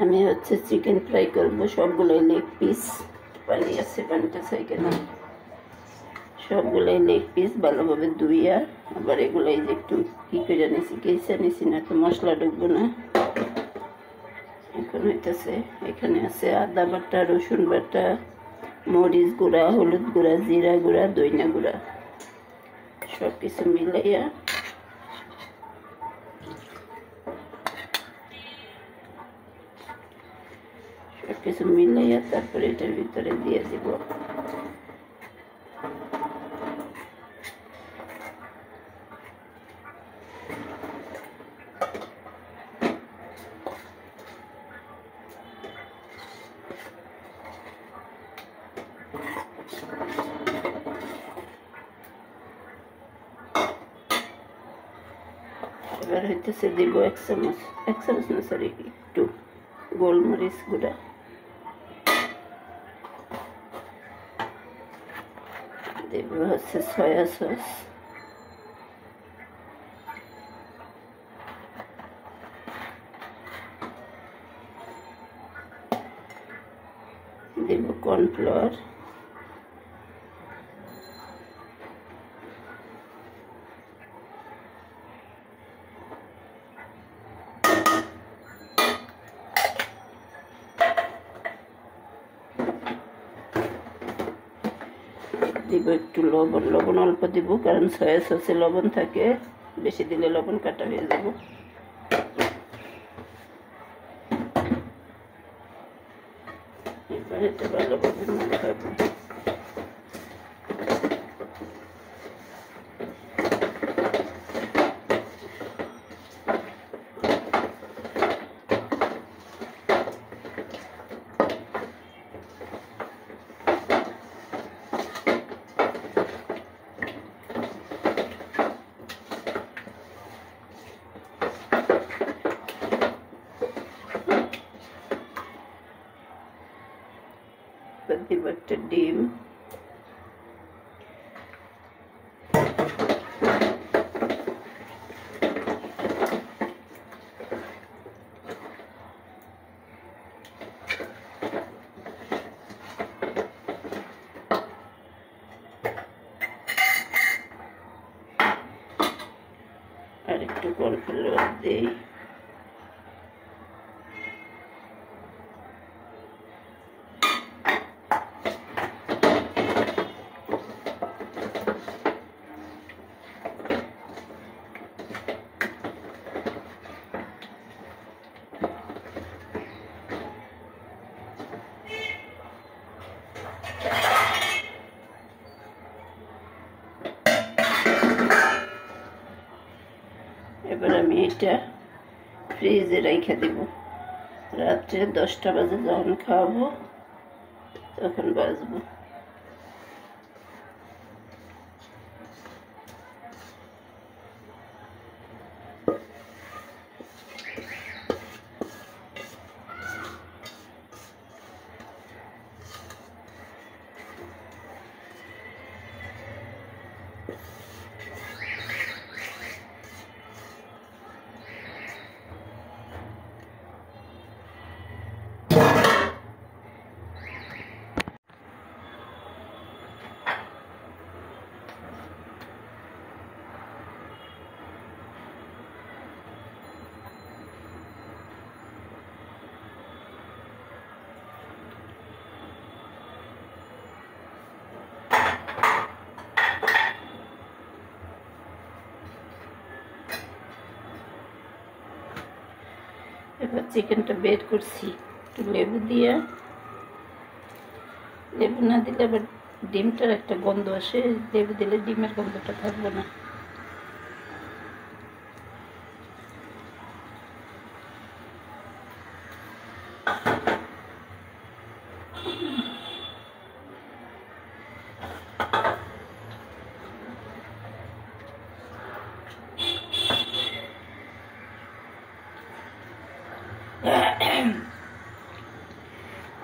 আমি হচ্ছে chicken fry করব। সবগুলোই লেগ পিস। পানি আছে, পানিটা সাইকেল সবগুলোই লেগ পিস ভালোভাবে ধুইয়া আবার এগুলাই যে একটু কি করে নিছি, কেসে নিছি, না তো মশলা ঢুকবো না। এখন হইতেছে এখানে আছে আদা বাটা, রসুন বাটা, মরিচ গুঁড়া, হলুদ গুঁড়া, জিরা গুঁড়া, ধনিয়া গুঁড়া, সব কিছু মিলাইয়া তারপরে এটার ভিতরে দিয়ে দিব। এবার হইতেছে দিব এক চামচ না সরি একটু গোলমরিচ গুঁড়া, দেব হচ্ছে সয়া সস, দেব কর্নফ্লাওয়ার, দিব একটু লবণ। লবণ অল্প দিব কারণ সয়া সসে লবণ থাকে, বেশি দিলে লবণ কাটা হয়ে যাব। এবার এটা ভালোভাবে মাখাবো। দিব একটা ডিম, আর একটু কর্নফ্লাওয়ার দিই। এবার আমি এটা ফ্রিজে রেখে দেব। রাত্রে 10টা বাজে যখন খাওয়াবো তখন বাজবো। এবার চিকেনটা বের করছি একটু লেবু দিয়ে। লেবু না দিলে আবার ডিমটার একটা গন্ধ আসে, লেবু দিলে ডিমের গন্ধটা থাকবে না।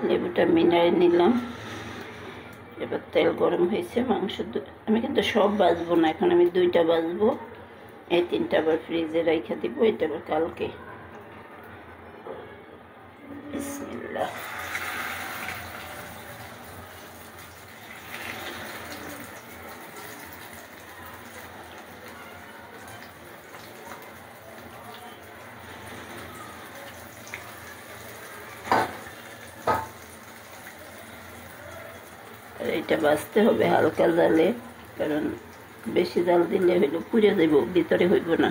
লেবুটা মিনারে নিলাম। এবার তেল গরম হয়েছে, মাংস আমি কিন্তু সব ভাজবো না, এখন আমি 2টা ভাজবো। এই 3টা আবার ফ্রিজে রেখে দিব, এটা আবার কালকে। বিসমিল্লাহ। এটা ভাজতে হবে হালকা জালে, কারণ বেশি জাল দিলে হইলো পুড়ে যাইব, ভিতরে হইব না।